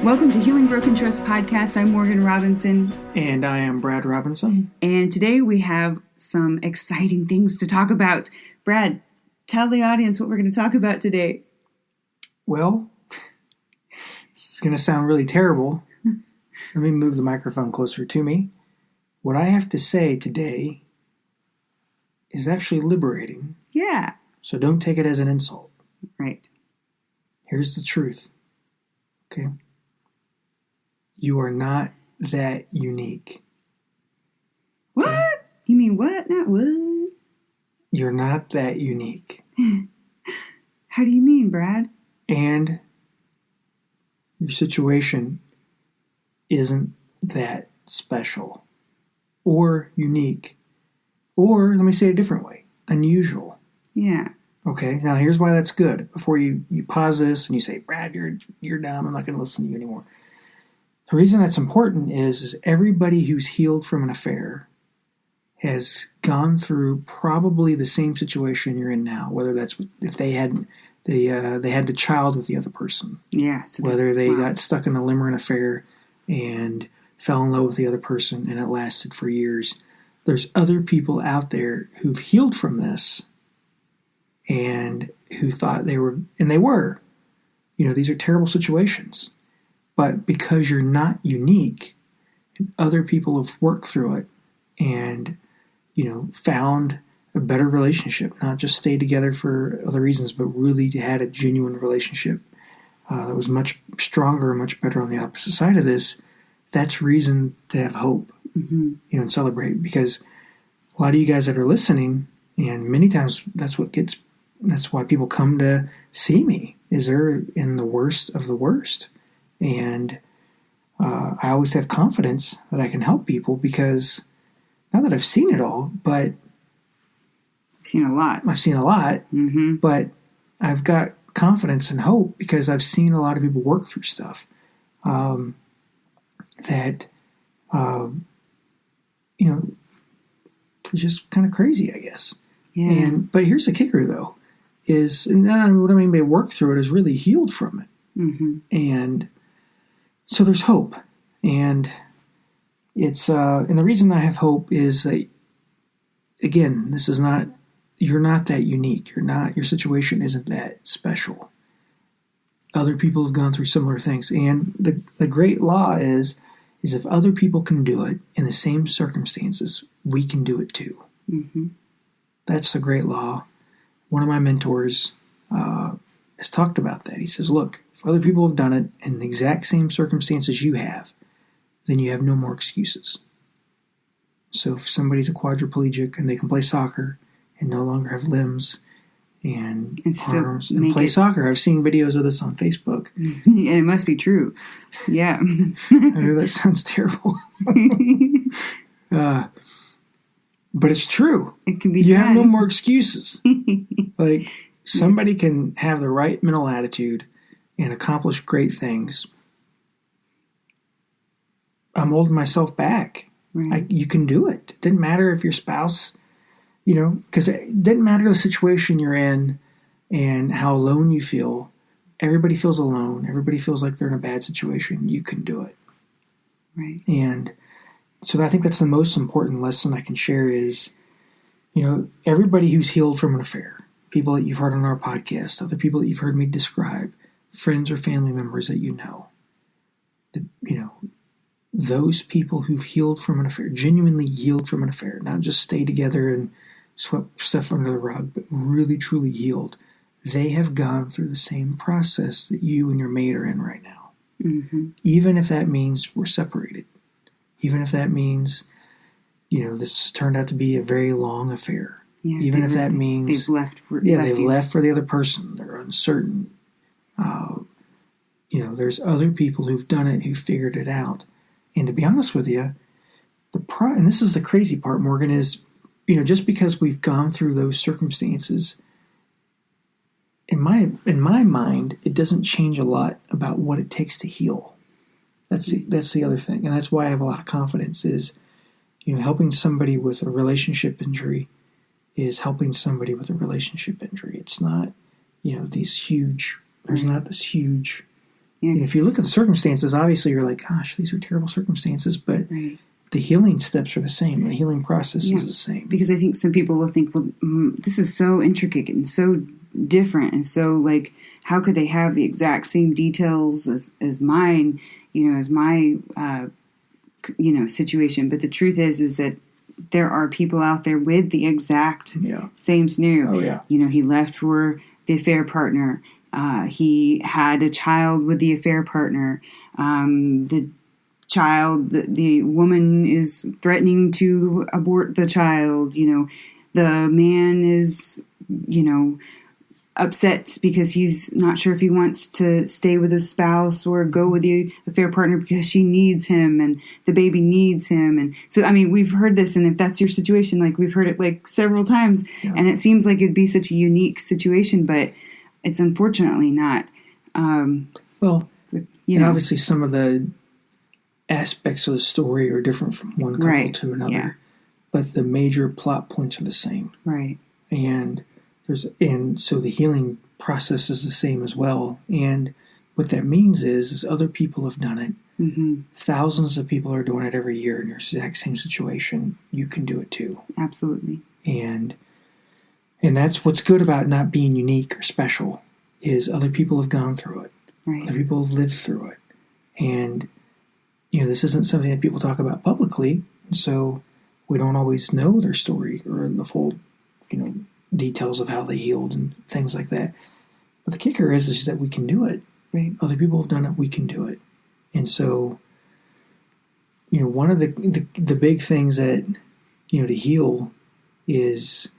Welcome to Healing Broken Trust Podcast. I'm Morgan Robinson. And I am Brad Robinson. And today we have some exciting things to talk about. Brad, tell the audience what we're going to talk about today. Well, this is going to sound really terrible. Let me move the microphone closer to me. What I have to say today is actually liberating. Yeah. So don't take it as an insult. Right. Here's the truth. Okay? You are not that unique. What? Okay? You mean what? Not what? You're not that unique. How do you mean, Brad? And your situation isn't that special or unique. Or, let me say it a different way, unusual. Yeah. Okay, now here's why that's good. Before you pause this and you say, Brad, you're dumb, I'm not going to listen to you anymore. The reason that's important is everybody who's healed from an affair has gone through probably the same situation you're in now, whether that's if they had the child with the other person. Yeah. So whether they got stuck in a limerent affair and fell in love with the other person and it lasted for years. There's other people out there who've healed from this and who thought they were, and they were. You know, these are terrible situations. But because you're not unique, and other people have worked through it and, you know, found a better relationship, not just stayed together for other reasons, but really had a genuine relationship that was much stronger, much better on the opposite side of this, that's reason to have hope, you know, and celebrate. Because a lot of you guys that are listening, and many times that's why people come to see me, is they're in the worst of the worst. And I always have confidence that I can help people because, not that I've seen it all, but I've seen a lot. But I've got confidence and hope because I've seen a lot of people work through stuff that, you know, is just kind of crazy, I guess. Yeah. But here's the kicker, though, is, and what I mean by work through it is really healed from it. Mm-hmm. And so there's hope. And it's, and the reason I have hope is that, again, you're not that unique. Your situation isn't that special. Other people have gone through similar things. And the great law is if other people can do it in the same circumstances, we can do it too. Mm-hmm. That's the great law. One of my mentors has talked about that. He says, look, if other people have done it in the exact same circumstances you have, then you have no more excuses. So if somebody's a quadriplegic and they can play soccer and no longer have limbs and arms and play soccer. I've seen videos of this on Facebook. And it must be true. Yeah. I know that sounds terrible. But it's true. It can be You done. have no more excuses. Like, somebody can have the right mental attitude and accomplish great things. I'm holding myself back. Right. You can do it. It didn't matter if your spouse, you know, because it didn't matter the situation you're in and how alone you feel. Everybody feels alone. Everybody feels like they're in a bad situation. You can do it. Right. And so I think that's the most important lesson I can share is, you know, everybody who's healed from an affair, people that you've heard on our podcast, other people that you've heard me describe, friends or family members that you know, those people who've healed from an affair, genuinely healed from an affair, not just stay together and swept stuff under the rug, but really, truly healed, they have gone through the same process that you and your mate are in right now. Mm-hmm. Even if that means we're separated. Even if that means, you know, this turned out to be a very long affair. Yeah, even if that means they've left for the other person. They're uncertain. You know, there's other people who've done it, who figured it out. And to be honest with you, and this is the crazy part, Morgan, is, you know, just because we've gone through those circumstances, in my mind, it doesn't change a lot about what it takes to heal. That's the other thing, and that's why I have a lot of confidence. Is, you know, helping somebody with a relationship injury is helping somebody with a relationship injury. It's not, you know, these huge. There's not this huge Yeah. And if you look at the circumstances, obviously you're like, gosh, these are terrible circumstances, but Right. the healing steps are the same. The healing process is the same. Because I think some people will think, well, this is so intricate and so different, and so like, how could they have the exact same details as mine, as my situation? But the truth is that there are people out there with the exact same scenario. Oh yeah. He left for the affair partner. He had a child with the affair partner. The woman is threatening to abort the child. The man is, upset because he's not sure if he wants to stay with his spouse or go with the affair partner because she needs him and the baby needs him. And so, we've heard this, and if that's your situation, like, we've heard it like several times, and it seems like it'd be such a unique situation, but it's unfortunately not. And obviously some of the aspects of the story are different from one couple to another, but the major plot points are the same. Right. And so the healing process is the same as well. And what that means is other people have done it. Mm-hmm. Thousands of people are doing it every year in your exact same situation. You can do it too. Absolutely. And that's what's good about not being unique or special, is other people have gone through it. Right. Other people have lived through it. And, this isn't something that people talk about publicly. So we don't always know their story or the full, details of how they healed and things like that. But the kicker is that we can do it. Right. Other people have done it. We can do it. And so, one of the big things that, to heal is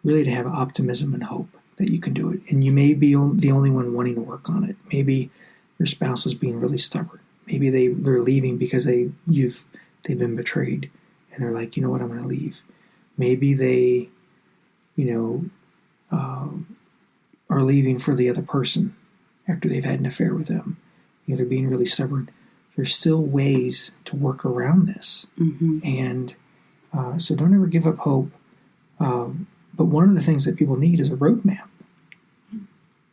really to have optimism and hope that you can do it. And you may be the only one wanting to work on it. Maybe your spouse is being really stubborn. Maybe they're leaving because they've been betrayed, and they're like, you know what, I'm going to leave. Maybe they, are leaving for the other person after they've had an affair with them. They're being really stubborn. There's still ways to work around this. Mm-hmm. And so don't ever give up hope. But one of the things that people need is a roadmap.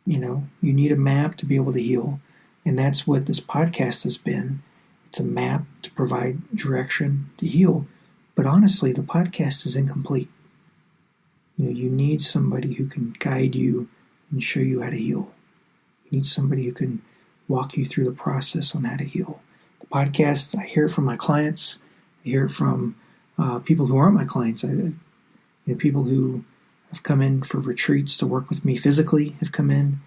You need a map to be able to heal. And that's what this podcast has been. It's a map to provide direction to heal. But honestly, the podcast is incomplete. You need somebody who can guide you and show you how to heal. You need somebody who can walk you through the process on how to heal. The podcast, I hear it from my clients. I hear it from people who aren't my clients. People who have come in for retreats to work with me physically have come in.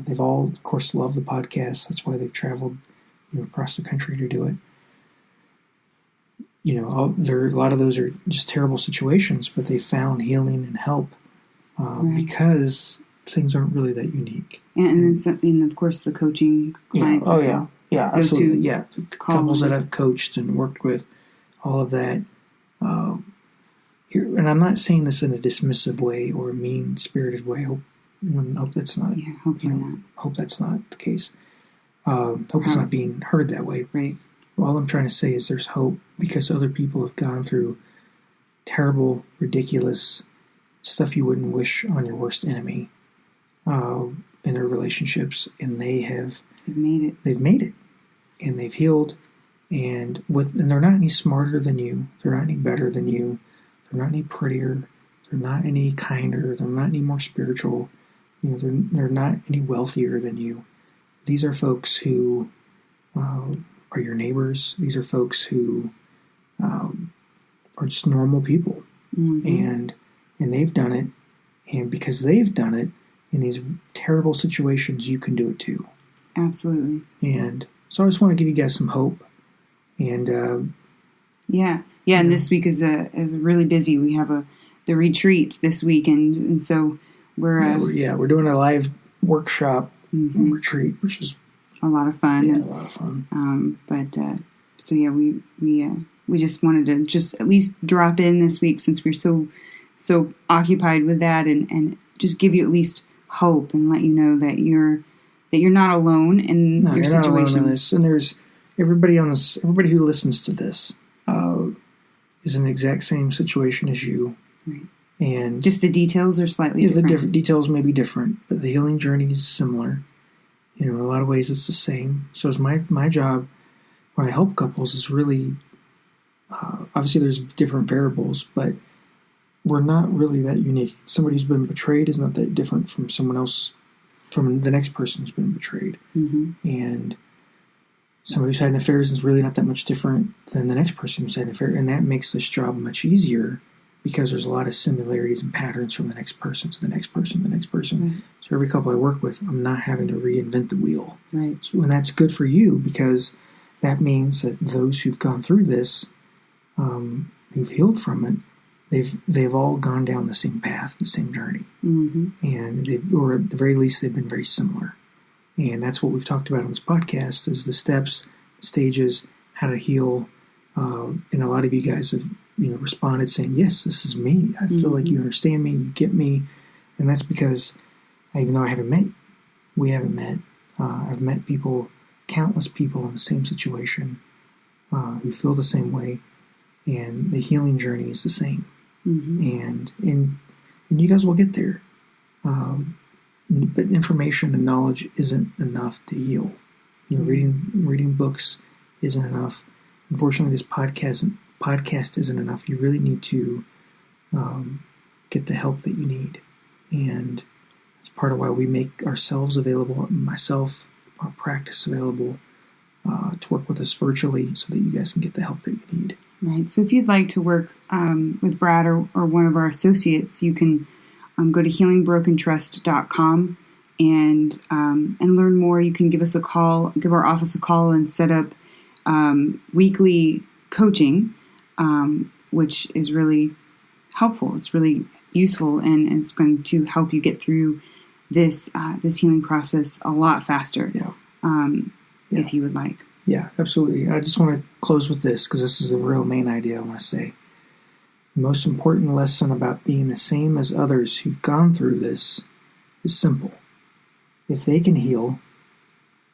They've all, of course, loved the podcast. That's why they've traveled across the country to do it. A lot of those are just terrible situations, but they found healing and help because things aren't really that unique. And then, of course, the coaching clients as well. Yeah, Those absolutely. Yeah, the couples them. that I've coached and worked with, all of that. And I'm not saying this in a dismissive way or a mean-spirited way. Hope that's not. Yeah, hopefully not. Hope that's not the case. Hope it's not being heard that way. Right. All I'm trying to say is there's hope because other people have gone through terrible, ridiculous stuff you wouldn't wish on your worst enemy in their relationships, and they've made it. They've made it, and they've healed, and they're not any smarter than you. They're not any better than you. They're not any prettier. They're not any kinder. They're not any more spiritual. They're not any wealthier than you. These are folks who are your neighbors. These are folks who are just normal people, and they've done it, and because they've done it in these terrible situations, you can do it too. Absolutely. And so I just want to give you guys some hope. And and this week is really busy. We have the retreat this weekend, and so we're doing a live workshop retreat, which is a lot of fun. Yeah, a lot of fun. We just wanted to just at least drop in this week since we're so occupied with that, and just give you at least hope and let you know that you're not alone in your situation. Not alone in this. And there's everybody who listens to this is in the exact same situation as you. Right. And just the details are slightly different. The different details may be different, but the healing journey is similar. In a lot of ways, it's the same. So it's my job when I help couples is really, obviously there's different variables, but we're not really that unique. Somebody who's been betrayed is not that different from someone else, from the next person who's been betrayed. Mm-hmm. And somebody who's had an affair is really not that much different than the next person who's had an affair. And that makes this job much easier because there's a lot of similarities and patterns from the next person to the next person, the next person. Right. So every couple I work with, I'm not having to reinvent the wheel. Right. So, and that's good for you because that means that those who've gone through this, who've healed from it, they've all gone down the same path, the same journey. Mm-hmm. And or at the very least, they've been very similar. And that's what we've talked about on this podcast is the steps, stages, how to heal. And a lot of you guys have responded saying, yes, this is me. I feel like you understand me, you get me. And that's because even though we haven't met, I've met people, countless people in the same situation who feel the same way. And the healing journey is the same. Mm-hmm. And you guys will get there. But information and knowledge isn't enough to heal. Reading books isn't enough. Unfortunately, this podcast isn't enough. You really need to get the help that you need. And it's part of why we make ourselves available, myself, our practice available to work with us virtually so that you guys can get the help that you need. Right. So if you'd like to work with Brad or one of our associates, you can go to healingbrokentrust.com and learn more. You can give us a call, give our office a call, and set up weekly coaching, which is really helpful. It's really useful, and it's going to help you get through this healing process a lot faster. Yeah. If you would like. Yeah, absolutely. I just want to close with this because this is the real main idea I want to say. The most important lesson about being the same as others who've gone through this is simple. If they can heal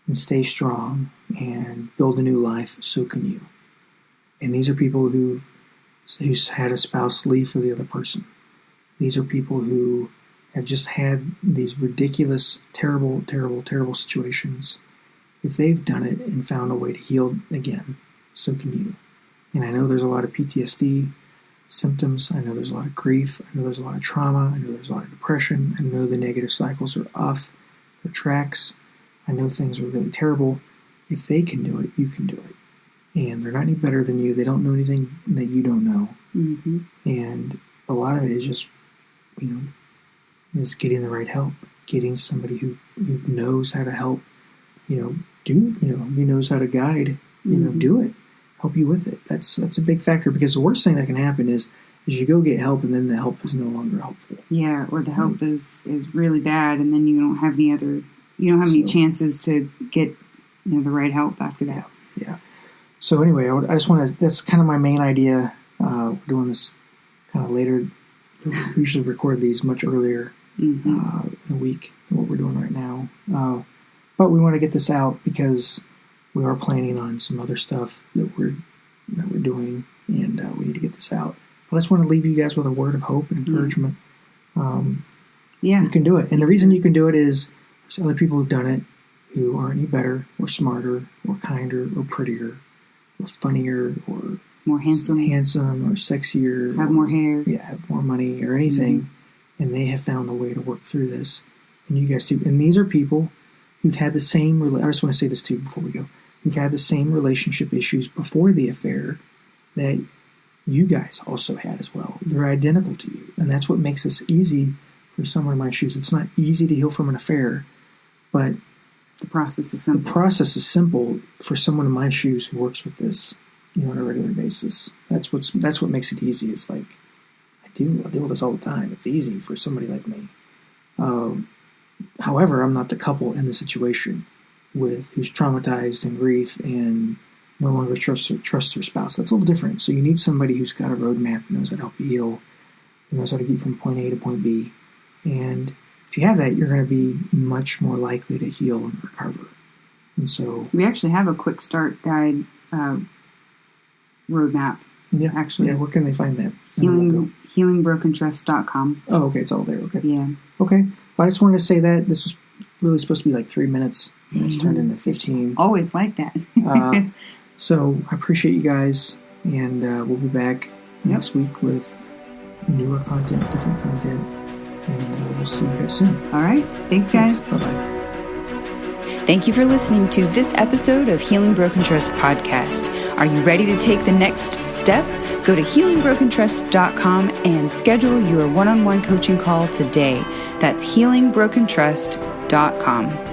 and stay strong and build a new life, so can you. And these are people who's had a spouse leave for the other person. These are people who have just had these ridiculous, terrible, terrible, terrible situations. If they've done it and found a way to heal again, so can you. And I know there's a lot of PTSD symptoms. I know there's a lot of grief. I know there's a lot of trauma. I know there's a lot of depression. I know the negative cycles are off their tracks. I know things are really terrible. If they can do it, you can do it. And they're not any better than you. They don't know anything that you don't know. Mm-hmm. And a lot of it is just, is getting the right help, getting somebody who knows how to help, who knows how to guide, do it, help you with it. That's a big factor because the worst thing that can happen is you go get help and then the help is no longer helpful. Yeah, or the help is really bad and then you don't have any chances to get the right help after that. Yeah. So anyway, I just want to. That's kind of my main idea. We're doing this kind of later. We usually record these much earlier in the week than what we're doing right now. But we want to get this out because we are planning on some other stuff that we're doing, and we need to get this out. I just want to leave you guys with a word of hope and encouragement. You can do it, and the reason you can do it is there's other people who've done it who aren't any better, or smarter, or kinder, or prettier, or funnier, or more handsome, or sexier, have more hair, have more money, or anything, and they have found a way to work through this, and you guys too. And these are people who've had the same. I just want to say this too before we go. Who've had the same relationship issues before the affair that you guys also had as well. They're identical to you, and that's what makes this easy for someone in my shoes. It's not easy to heal from an affair, but the process is simple. The process is simple for someone in my shoes who works with this, on a regular basis. That's what makes it easy. It's like I deal with this all the time. It's easy for somebody like me. However, I'm not the couple in the situation who's traumatized and grief and no longer trusts their spouse. That's a little different. So you need somebody who's got a roadmap, who knows how to help you heal, who knows how to get from point A to point B. And if you have that, you're going to be much more likely to heal and recover. And so we actually have a quick start guide roadmap. Yeah, actually. Yeah, where can they find that? Healingbrokentrust.com. Oh, okay, it's all there. Okay. Yeah. Okay. Well, I just wanted to say that this was really supposed to be like 3 minutes, It's turned into 15. Always like that. So I appreciate you guys, and we'll be back next week with newer content, different content, and we'll see you guys soon. All right. Thanks, guys. Bye-bye. Thank you for listening to this episode of Healing Broken Trust podcast. Are you ready to take the next step? Go to healingbrokentrust.com and schedule your one-on-one coaching call today. That's healingbrokentrust.com.